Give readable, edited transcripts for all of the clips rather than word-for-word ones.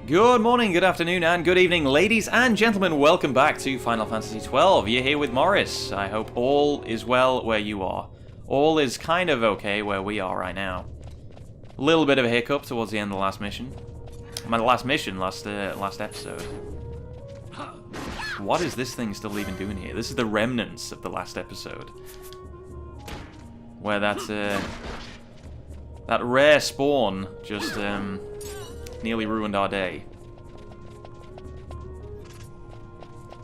Good morning, good afternoon, and good evening, ladies and gentlemen. Welcome back to Final Fantasy XII. You're here with Morris. I hope all is well where you are. All is kind of okay where we are right now. A little bit of a hiccup towards the end of the last mission. Last episode. What is this thing still even doing here? This is the remnants of the last episode. Where that rare spawn just, nearly ruined our day.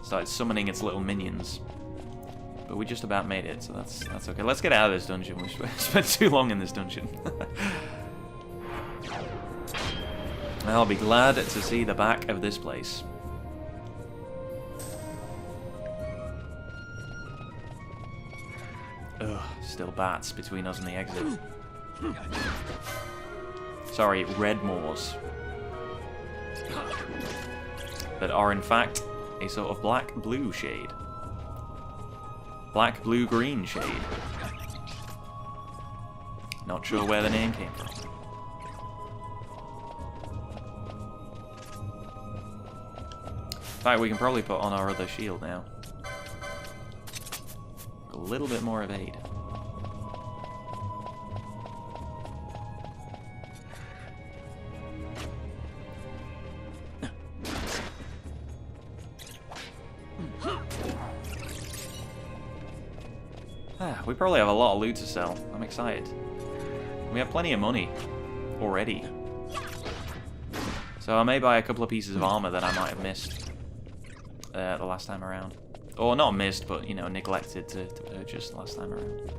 Started summoning its little minions. But we just about made it, so that's okay. Let's get out of this dungeon. We've spent too long in this dungeon. I'll be glad to see the back of this place. Ugh, still bats between us and the exit. Sorry, red moors. That are in fact a sort of black-blue shade. Black-blue-green shade. Not sure where the name came from. In fact, we can probably put on our other shield now. A little bit more of aid. We probably have a lot of loot to sell. I'm excited. We have plenty of money already. So I may buy a couple of pieces of armor that I might have missed the last time around. Or not missed, but, you know, neglected to purchase the last time around.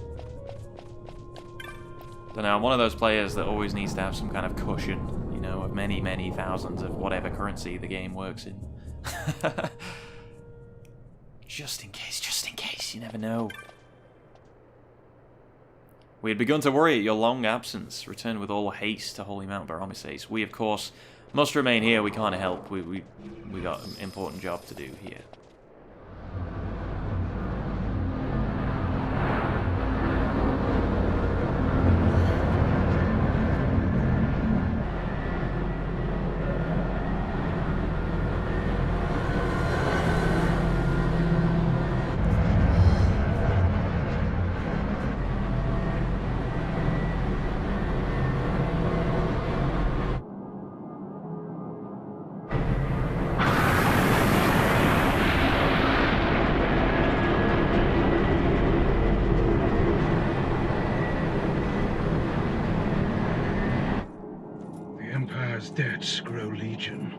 Don't know, I'm one of those players that always needs to have some kind of cushion, you know, of many, many thousands of whatever currency the game works in. Just in case, you never know. We had begun to worry at your long absence. Return with all haste to Holy Mount Baromises. We, of course, must remain here. We can't help. We got an important job to do here. Debts grow legion.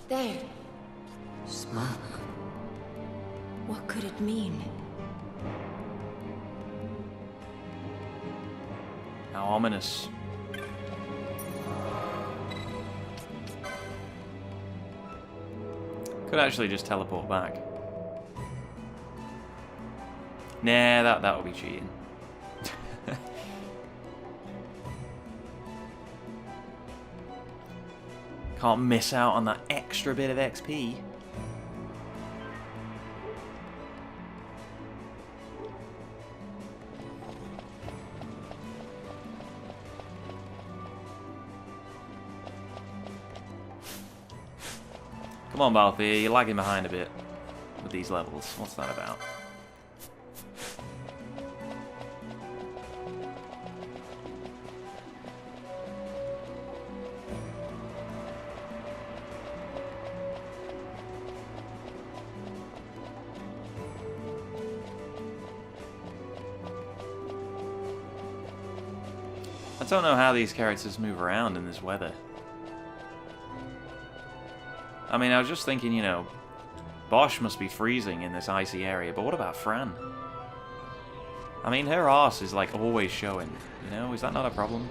There. Smoke. What could it mean? How ominous. Could actually just teleport back. Nah, that would be cheating. Can't miss out on that extra bit of XP. Come on, Balthier, you're lagging behind a bit with these levels. What's that about? I don't know how these characters move around in this weather. I mean, I was just thinking, you know, Bosch must be freezing in this icy area, but what about Fran? I mean, her arse is, like, always showing, you know? Is that not a problem?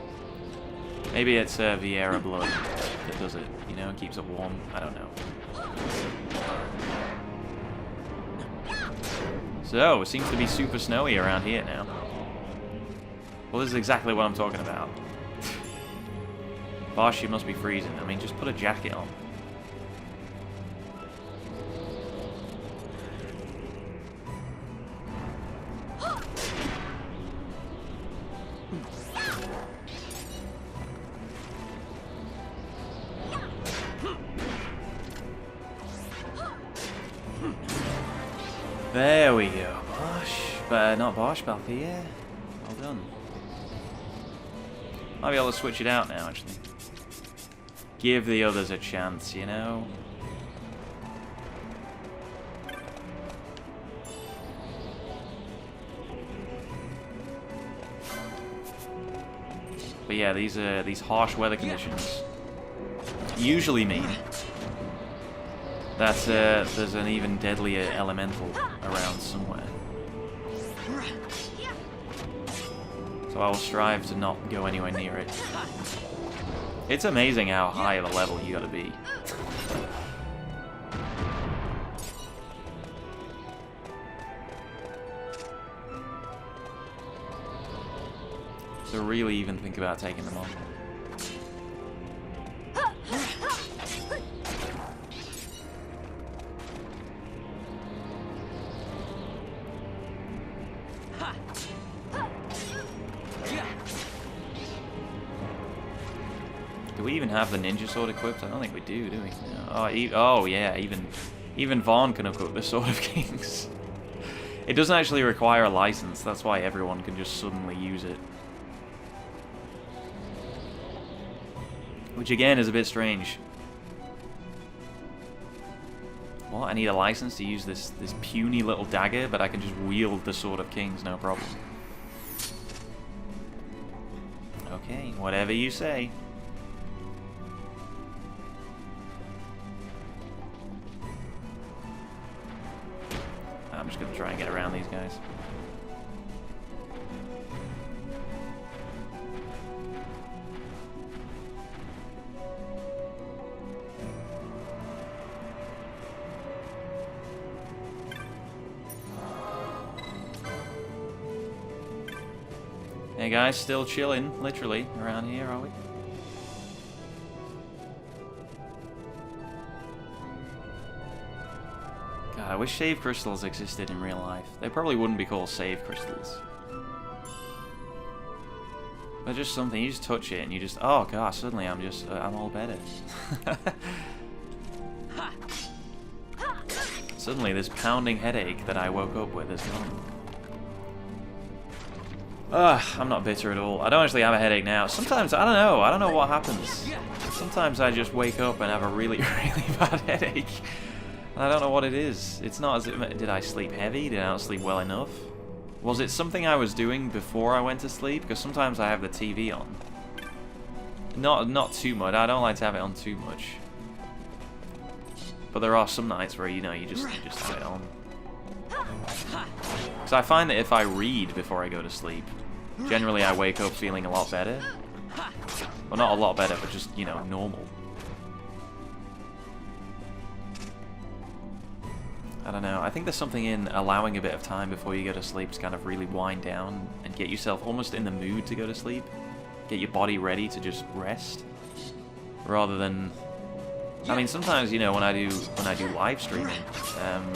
Maybe it's Vieira blood that does it, you know, keeps it warm. I don't know. So, it seems to be super snowy around here now. Well, this is exactly what I'm talking about. Bosch, you must be freezing. I mean, just put a jacket on. There we go. Bosh. But not Bosh, Balthier. Well done. Might be able to switch it out now, actually. Give the others a chance, you know? But yeah, these harsh weather conditions usually mean that there's an even deadlier elemental around somewhere. So I will strive to not go anywhere near it. It's amazing how high of a level you gotta be. To really even think about taking them on. Do we even have the ninja sword equipped? I don't think we do we? No. Oh yeah, even Vaughn can equip the Sword of Kings. It doesn't actually require a license, that's why everyone can just suddenly use it. Which again is a bit strange. What? I need a license to use this puny little dagger, but I can just wield the Sword of Kings, no problem. Okay, whatever you say. I'm just gonna try and get around these guys. Hey guys, still chilling, literally, around here, are we? God, I wish save crystals existed in real life. They probably wouldn't be called save crystals. But just something, you just touch it and you just, oh god, suddenly I'm just, I'm all better. Suddenly this pounding headache that I woke up with is gone. I'm not bitter at all. I don't actually have a headache now. Sometimes, I don't know what happens. Sometimes I just wake up and have a really, really bad headache. And I don't know what it is. It's not as if, did I sleep heavy? Did I not sleep well enough? Was it something I was doing before I went to sleep? Because sometimes I have the TV on. Not too much. I don't like to have it on too much. But there are some nights where, you know, you just have it on. Because I find that if I read before I go to sleep, generally I wake up feeling a lot better. Well, not a lot better, but just, you know, normal. I don't know. I think there's something in allowing a bit of time before you go to sleep to kind of really wind down and get yourself almost in the mood to go to sleep. Get your body ready to just rest. Rather than... I mean, sometimes, you know, when I do live streaming,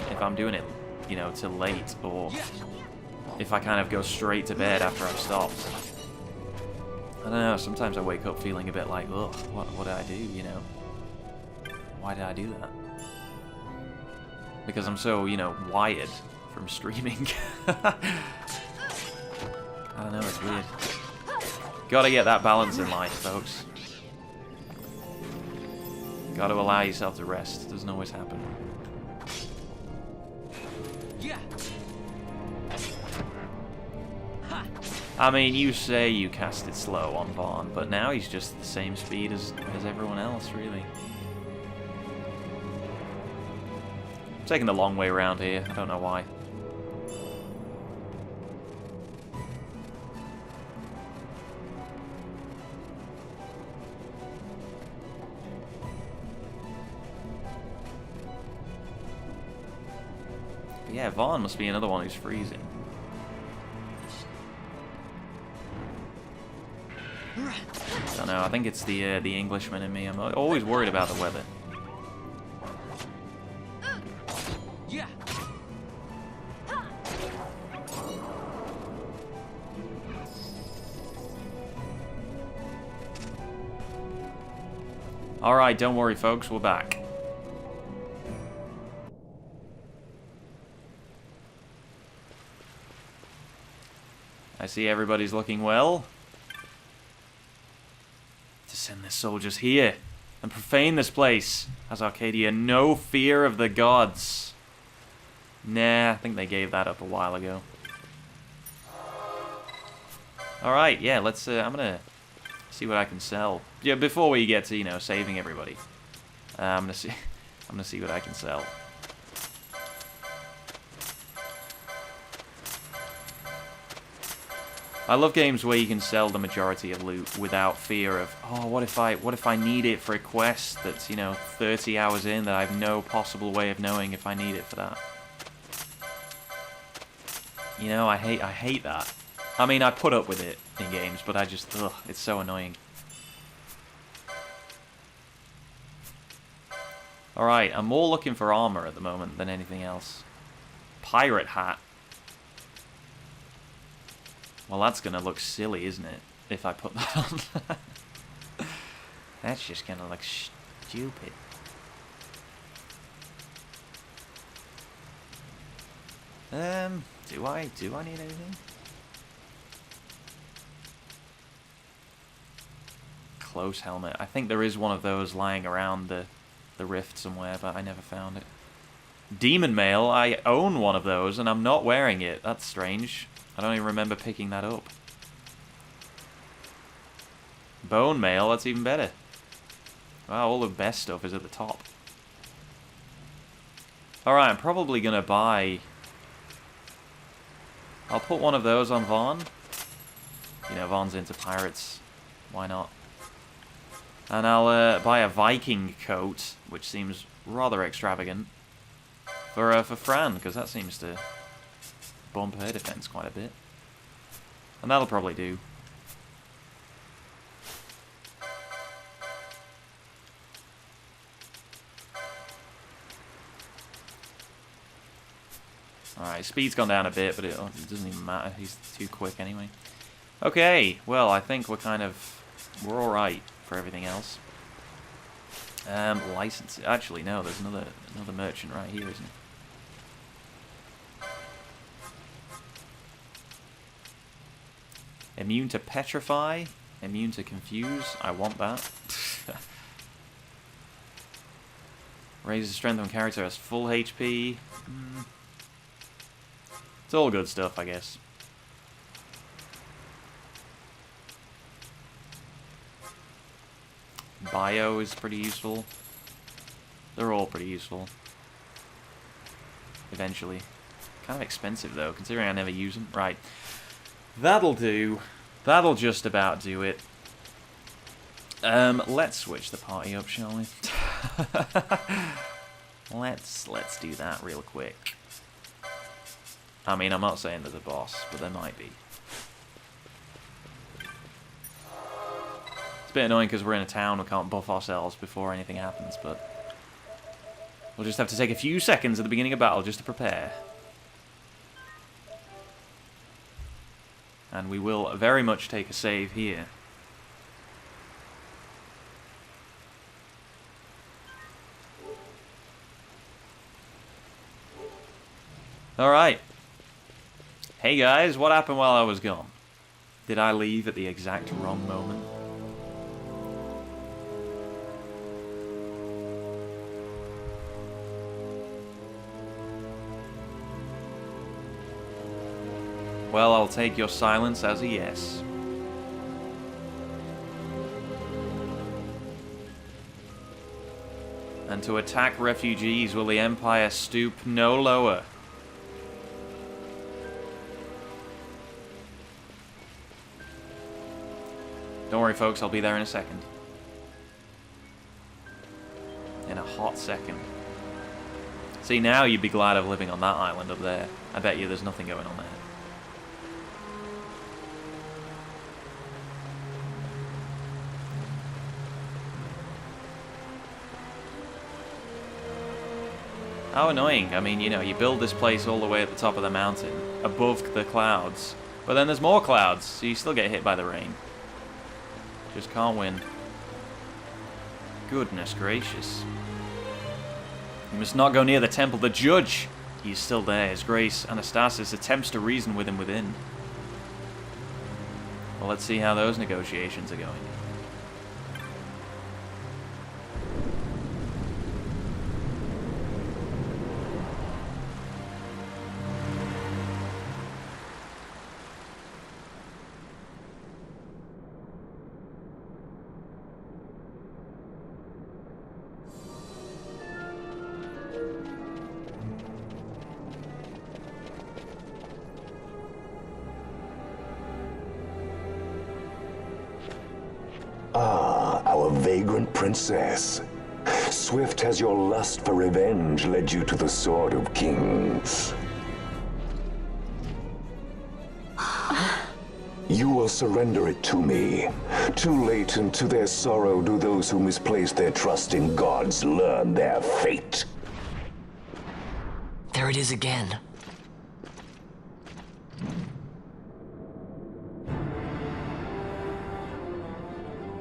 if I'm doing it, you know, till late, or if I kind of go straight to bed after I've stopped, I don't know, sometimes I wake up feeling a bit like, ugh, what did I do, you know? Why did I do that? Because I'm so, you know, wired from streaming. I don't know, it's weird. Gotta get that balance in life, folks. Gotta allow yourself to rest. It doesn't always happen. I mean, you say you cast it slow on Vaughn, but now he's just the same speed as everyone else, really. I'm taking the long way around here. I don't know why. But yeah, Vaughn must be another one who's freezing. I don't know, I think it's the Englishman in me. I'm always worried about the weather. Alright, don't worry folks, we're back. I see everybody's looking well. To send their soldiers here and profane this place. Has Arcadia no fear of the gods? Nah, I think they gave that up a while ago. Alright, yeah, let's, I'm gonna see what I can sell. Yeah, before we get to, you know, saving everybody. I'm gonna see what I can sell. I love games where you can sell the majority of loot without fear of, oh, what if I need it for a quest that's, you know, 30 hours in that I have no possible way of knowing if I need it for that. You know, I hate that. I mean, I put up with it in games, but I just, ugh, it's so annoying. Alright, I'm more looking for armor at the moment than anything else. Pirate hat. Well, that's gonna look silly, isn't it? If I put that on. That's just gonna look stupid. Do I need anything? Close helmet. I think there is one of those lying around the rift somewhere, but I never found it. Demon mail. I own one of those, and I'm not wearing it. That's strange. I don't even remember picking that up. Bone mail. That's even better. Wow, all the best stuff is at the top. Alright, I'm probably gonna buy... I'll put one of those on Vaughn. You know, Vaughn's into pirates. Why not? And I'll buy a Viking coat, which seems rather extravagant, for Fran, because that seems to bump her defense quite a bit. And that'll probably do. Alright, speed's gone down a bit, but it doesn't even matter. He's too quick anyway. Okay, well, I think we're alright for everything else. License. Actually, no, there's another merchant right here, isn't there? Immune to petrify, immune to confuse. I want that. Raises strength on character as full HP. It's all good stuff, I guess. Bio is pretty useful. They're all pretty useful. Eventually. Kind of expensive though, considering I never use them. Right. That'll do. That'll just about do it. Let's switch the party up, shall we? Let's do that real quick. I mean, I'm not saying there's a boss, but there might be. It's a bit annoying because we're in a town, we can't buff ourselves before anything happens, but we'll just have to take a few seconds at the beginning of battle just to prepare. And we will very much take a save here. Alright. Hey guys, what happened while I was gone? Did I leave at the exact wrong moment? Well, I'll take your silence as a yes. And to attack refugees, will the Empire stoop no lower? Don't worry, folks, I'll be there in a second. In a hot second. See, now you'd be glad of living on that island up there. I bet you there's nothing going on there. How annoying. I mean, you know, you build this place all the way at the top of the mountain, above the clouds, but then there's more clouds, so you still get hit by the rain. Just can't win. Goodness gracious. You must not go near the temple. The judge! He is still there. His grace, Anastasis, attempts to reason with him within. Well, let's see how those negotiations are going. Our vagrant princess. Swift has your lust for revenge led you to the Sword of Kings. You will surrender it to me. Too late, and to their sorrow do those who misplace their trust in gods learn their fate. There it is again.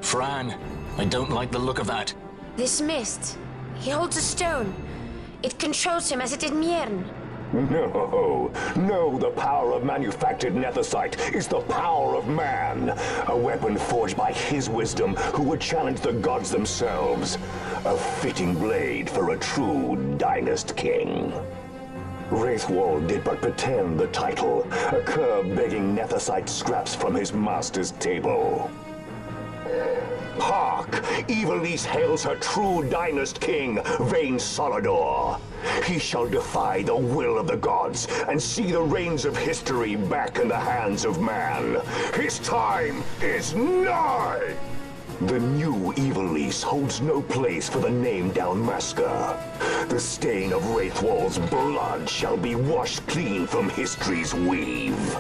Fran, I don't like the look of that. This mist. He holds a stone. It controls him as it did Mjern. No, the power of manufactured nethicite is the power of man. A weapon forged by his wisdom who would challenge the gods themselves. A fitting blade for a true dynast king. Wraithwall did but pretend the title, a cur begging nethicite scraps from his master's table. Hark! Evilise hails her true dynast king, Vain Solidor. He shall defy the will of the gods and see the reins of history back in the hands of man. His time is nigh! The new Evilise holds no place for the name Dalmasca. The stain of Wraithwall's blood shall be washed clean from history's weave.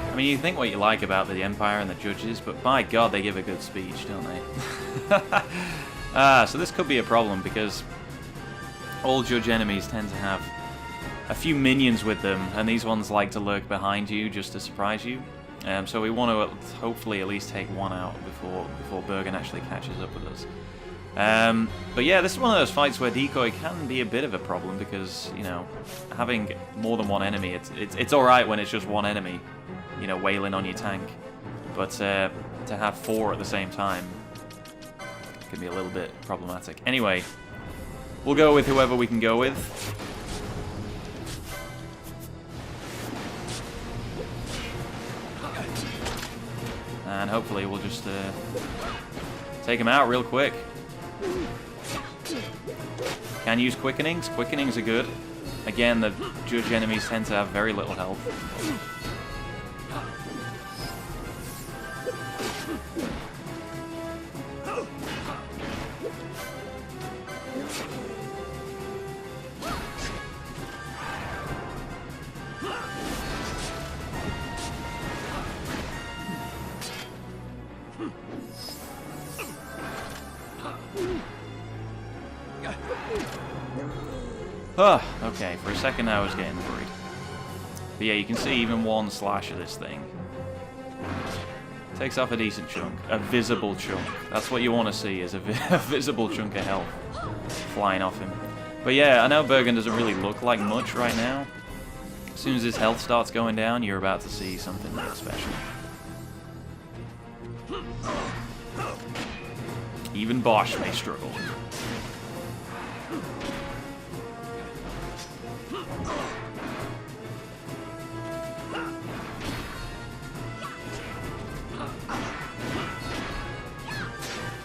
I mean, you think what you like about the Empire and the judges, but by God, they give a good speech, don't they? So this could be a problem, because all judge enemies tend to have a few minions with them, and these ones like to lurk behind you just to surprise you. So we want to hopefully at least take one out before Bergan actually catches up with us. But yeah, this is one of those fights where decoy can be a bit of a problem, because, you know, having more than one enemy, it's alright when it's just one enemy, you know, wailing on your tank. But to have four at the same time can be a little bit problematic. Anyway, we'll go with whoever we can go with. And hopefully we'll just take him out real quick. Can use quickenings. Quickenings are good. Again, the judge enemies tend to have very little health. Okay, for a second I was getting worried. But yeah, you can see even one slash of this thing takes off a decent chunk. A visible chunk. That's what you want to see, is a visible chunk of health flying off him. But yeah, I know Bergan doesn't really look like much right now. As soon as his health starts going down, you're about to see something real special. Even Bosch may struggle.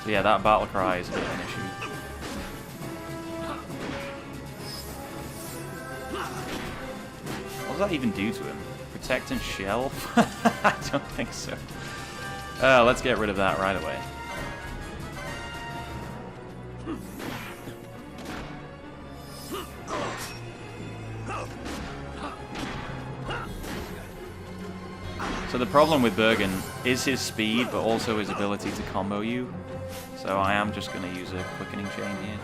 So yeah, that battle cry is a bit of an issue. What does that even do to him? Protect and shell? I don't think so. Let's get rid of that right away. So the problem with Bergan is his speed, but also his ability to combo you. So I am just going to use a quickening chain here.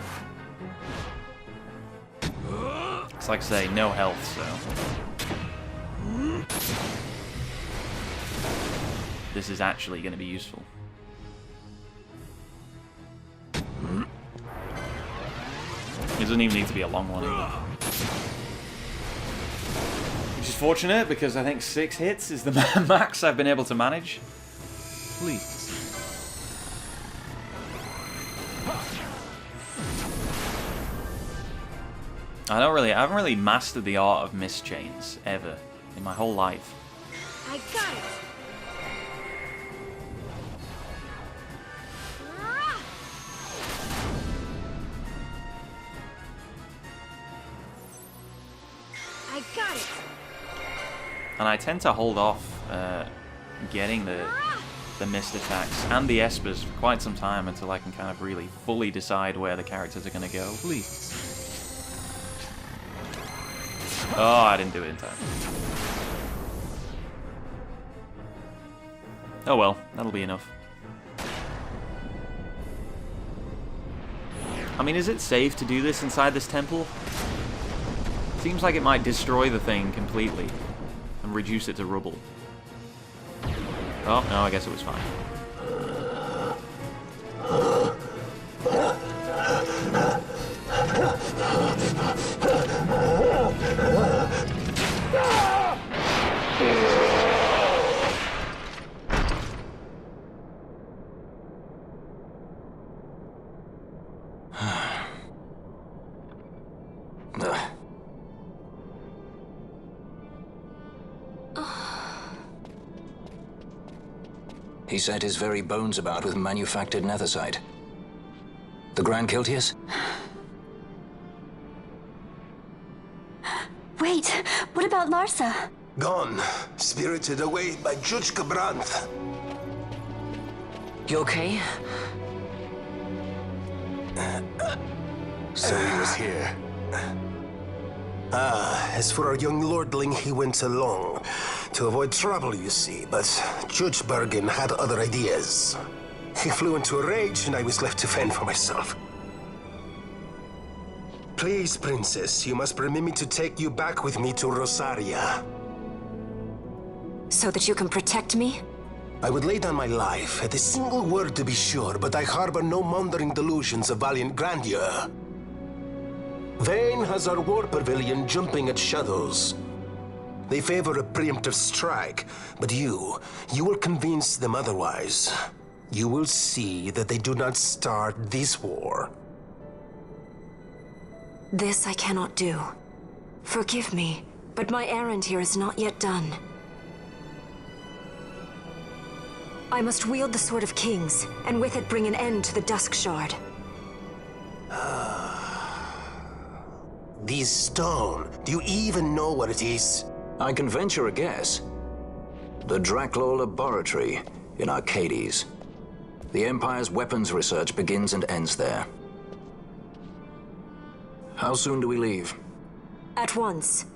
It's like I say, no health, so... this is actually going to be useful. It doesn't even need to be a long one either. Which is fortunate because I think 6 hits is the max I've been able to manage. Please. I haven't really mastered the art of mist chains ever in my whole life. I got it. I got it. And I tend to hold off getting the mist attacks and the espers for quite some time until I can kind of really fully decide where the characters are going to go. Please. Oh, I didn't do it in time. Oh well, that'll be enough. I mean, is it safe to do this inside this temple? Seems like it might destroy the thing completely and reduce it to rubble. Oh, no, I guess it was fine. He set his very bones about with manufactured nethersite. The Grand Kiltius? Wait, what about Larsa? Gone, spirited away by Judge Cabranth. You okay? So he was here. As for our young lordling, he went along. To avoid trouble, you see, but Judge Bergan had other ideas. He flew into a rage, and I was left to fend for myself. Please, Princess, you must permit me to take you back with me to Rosaria. So that you can protect me? I would lay down my life, at a single word to be sure, but I harbor no mundane delusions of valiant grandeur. Vayne has our war pavilion jumping at shadows. They favor a preemptive strike, but you will convince them otherwise. You will see that they do not start this war. This I cannot do. Forgive me, but my errand here is not yet done. I must wield the Sword of Kings, and with it bring an end to the Dusk Shard. This stone, do you even know what it is? I can venture a guess. The Draclaw Laboratory in Arcades. The Empire's weapons research begins and ends there. How soon do we leave? At once.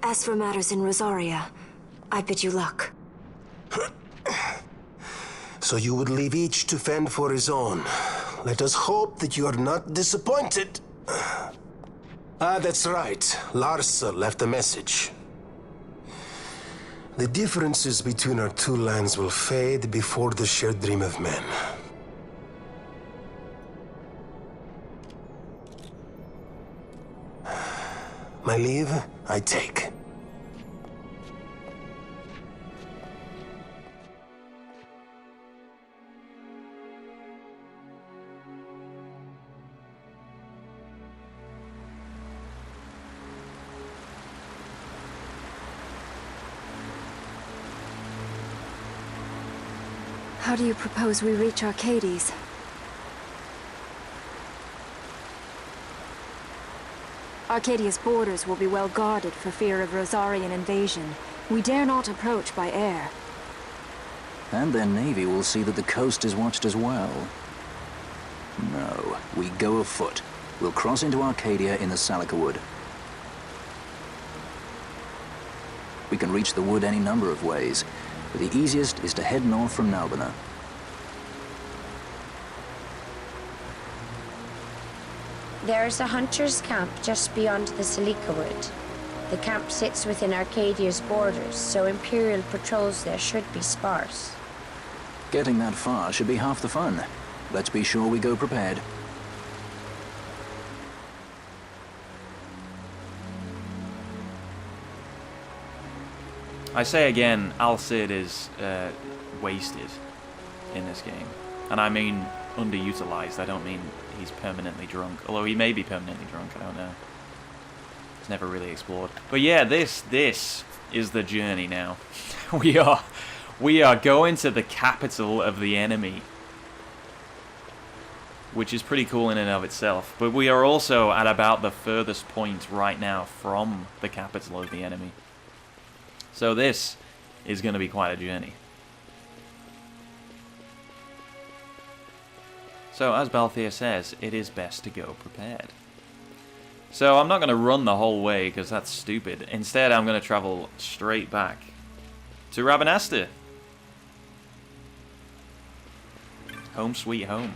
As for matters in Rosaria, I bid you luck. So you would leave each to fend for his own. Let us hope that you are not disappointed. That's right. Larsa left a message. The differences between our two lands will fade before the shared dream of men. My leave, I take. How do you propose we reach Arcades? Arcadia's borders will be well guarded for fear of Rosarian invasion. We dare not approach by air. And their navy will see that the coast is watched as well. No, we go afoot. We'll cross into Arcadia in the Salika Wood. We can reach the wood any number of ways, but the easiest is to head north from Nalbina. There's a hunter's camp just beyond the Salika Wood. The camp sits within Arcadia's borders, so Imperial patrols there should be sparse. Getting that far should be half the fun. Let's be sure we go prepared. I say again, Al Cid is wasted in this game. And I mean underutilized. I don't mean he's permanently drunk. Although he may be permanently drunk, I don't know. It's never really explored. But yeah, this is the journey now. We are going to the capital of the enemy, which is pretty cool in and of itself. But we are also at about the furthest point right now from the capital of the enemy. So this is going to be quite a journey. So as Balthier says, it is best to go prepared. So I'm not going to run the whole way because that's stupid. Instead, I'm going to travel straight back to Rabanastre. Home sweet home.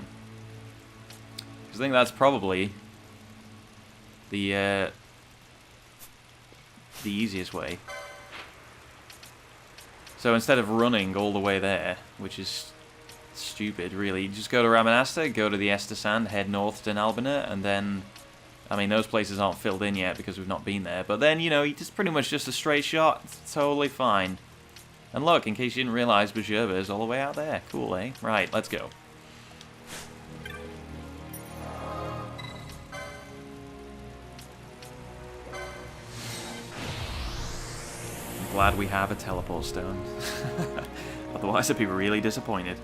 I think that's probably the easiest way. So instead of running all the way there, which is stupid, really, you just go to Rabanastre, go to the Ester Sand, head north to Nalbina, and then, I mean, those places aren't filled in yet because we've not been there, but then, you know, you just pretty much just a straight shot, it's totally fine. And look, in case you didn't realize, Bajurba is all the way out there. Cool, eh? Right, let's go. Glad we have a teleport stone. Otherwise I'd be really disappointed.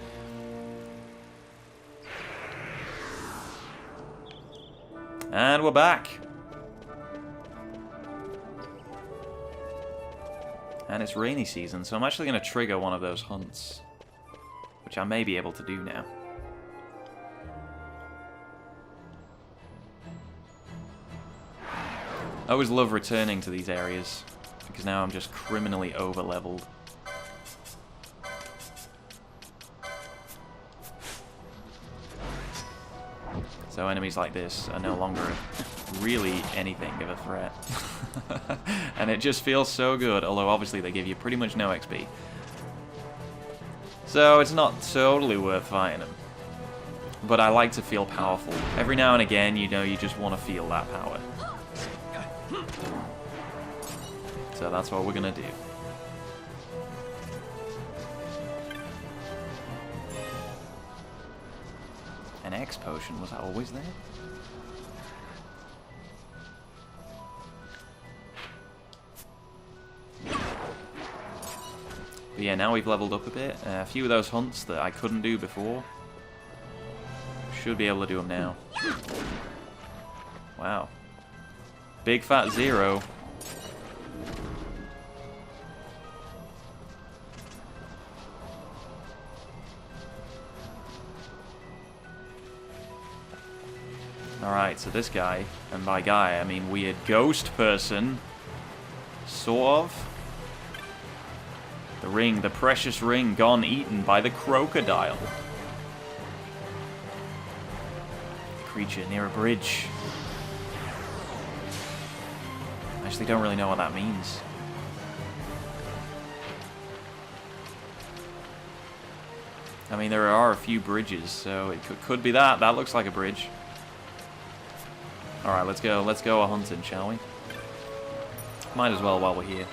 And we're back. And it's rainy season, so I'm actually going to trigger one of those hunts, which I may be able to do now. I always love returning to these areas, because now I'm just criminally over-leveled. So enemies like this are no longer really anything of a threat. And it just feels so good, although obviously they give you pretty much no XP. So it's not totally worth fighting them. But I like to feel powerful. Every now and again, you know, you just want to feel that power. So that's what we're gonna do. An X potion, was that always there? But yeah, now we've leveled up a bit. A few of those hunts that I couldn't do before, should be able to do them now. Wow. Big fat zero. Alright, so this guy, and by guy I mean weird ghost person, sort of. The ring, the precious ring, gone eaten by the crocodile. Creature near a bridge. I actually don't really know what that means. I mean, there are a few bridges, so it could be that. That looks like a bridge. Alright, let's go a hunting, shall we? Might as well while we're here.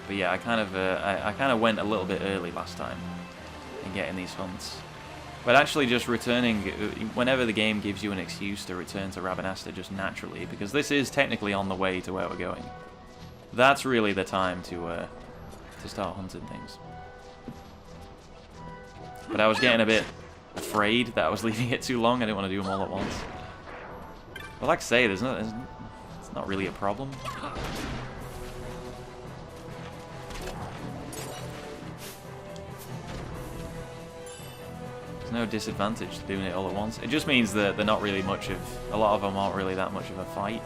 But yeah, I kind of went a little bit early last time in getting these hunts. But actually just returning, whenever the game gives you an excuse to return to Rabanastre just naturally, because this is technically on the way to where we're going, that's really the time to start hunting things. But I was getting a bit afraid that I was leaving it too long. I didn't want to do them all at once. But like I say, it's not really a problem. No disadvantage to doing it all at once. It just means that they're not really much of... A lot of them aren't really that much of a fight.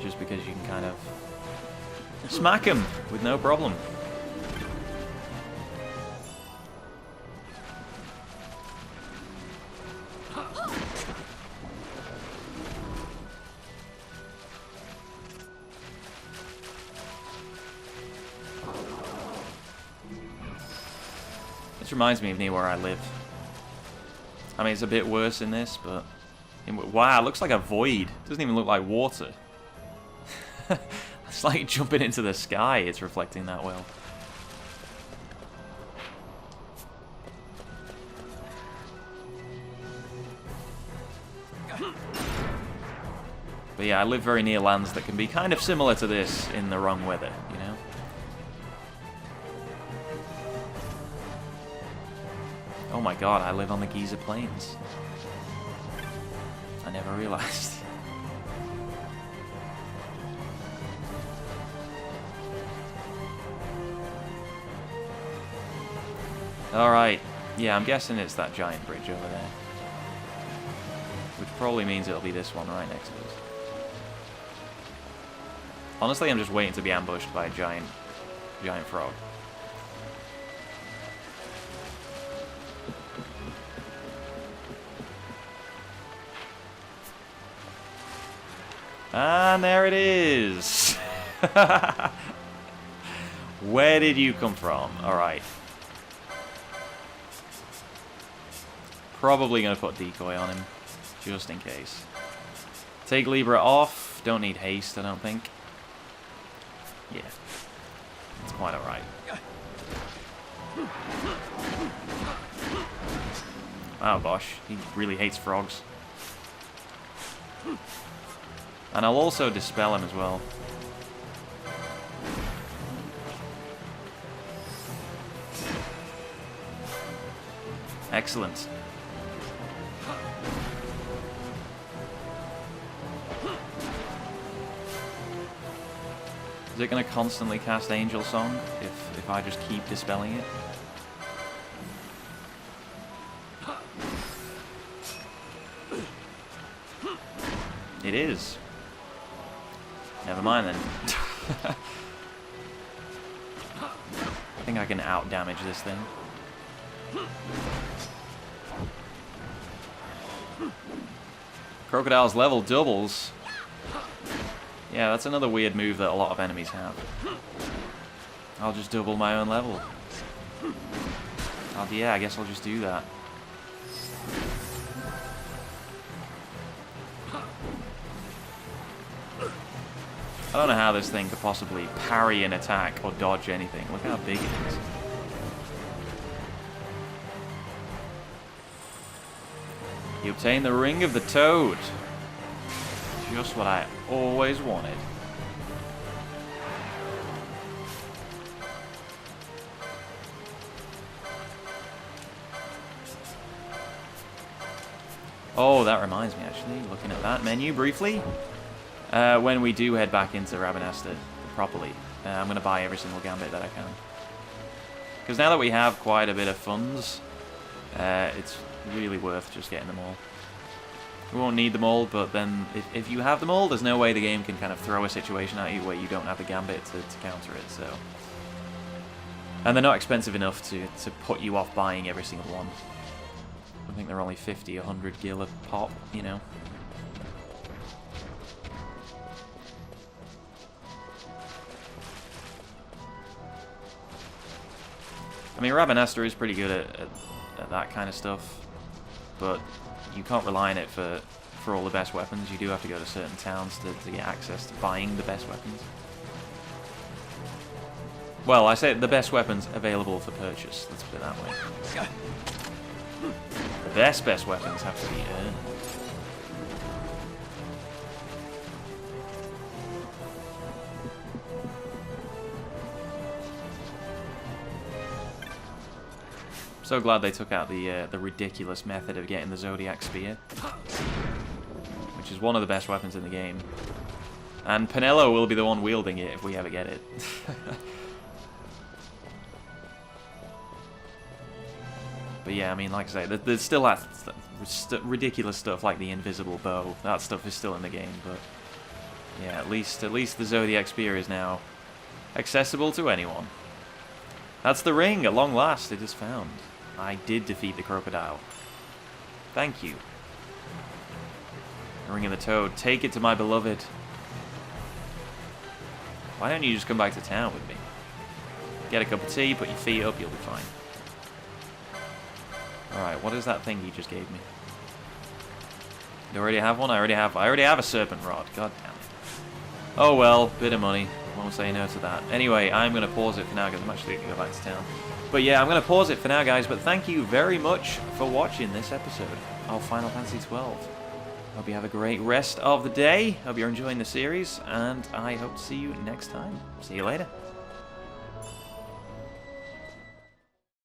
Just because you can kind of smack them with no problem. This reminds me of near where I live. I mean, it's a bit worse in this, but... Wow, it looks like a void. It doesn't even look like water. It's like jumping into the sky, it's reflecting that well. But yeah, I live very near lands that can be kind of similar to this in the wrong weather, you know? Oh my god, I live on the Giza Plains. I never realized. Alright, yeah, I'm guessing it's that giant bridge over there. Which probably means it'll be this one right next to us. Honestly, I'm just waiting to be ambushed by a giant frog. And there it is! Where did you come from? Alright. Probably going to put decoy on him, just in case. Take Libra off. Don't need haste, I don't think. Yeah. It's quite alright. Oh, Bosh. He really hates frogs. And I'll also dispel him as well. Excellent. Is it going to constantly cast Angel Song if I just keep dispelling it? It is. Never mind then. I think I can out-damage this thing. Crocodile's level doubles. Yeah, that's another weird move that a lot of enemies have. I'll just double my own level. Oh, yeah, I guess I'll just do that. I don't know how this thing could possibly parry an attack or dodge anything. Look how big it is. You obtain the Ring of the Toad. Just what I always wanted. Oh, that reminds me, actually, looking at that menu briefly. When we do head back into Rabanastre properly, I'm going to buy every single gambit that I can. Because now that we have quite a bit of funds, it's really worth just getting them all. We won't need them all, but then if you have them all, there's no way the game can kind of throw a situation at you where you don't have the gambit to counter it. So, and they're not expensive enough to put you off buying every single one. I think they're only 50, 100 gil a pop, you know. I mean, Rabanastre is pretty good at that kind of stuff, but you can't rely on it for all the best weapons. You do have to go to certain towns to get access to buying the best weapons. Well, I say the best weapons available for purchase, let's put it that way. The best weapons have to be earned. So glad they took out the ridiculous method of getting the Zodiac Spear, which is one of the best weapons in the game. And Pinello will be the one wielding it if we ever get it. But yeah, I mean, like I say, there's still that ridiculous stuff like the invisible bow. That stuff is still in the game, but yeah, at least the Zodiac Spear is now accessible to anyone. That's the ring, at long last, it is found. I did defeat the crocodile. Thank you. The Ring of the Toad. Take it to my beloved. Why don't you just come back to town with me? Get a cup of tea, put your feet up, you'll be fine. Alright, what is that thing he just gave me? Do I already have one? I already have a serpent rod. God damn it. Oh well, bit of money. Won't say no to that. Anyway, I'm going to pause it for now because I'm actually going to go back to town. But yeah, I'm going to pause it for now, guys. But thank you very much for watching this episode of Final Fantasy XII. Hope you have a great rest of the day. Hope you're enjoying the series. And I hope to see you next time. See you later.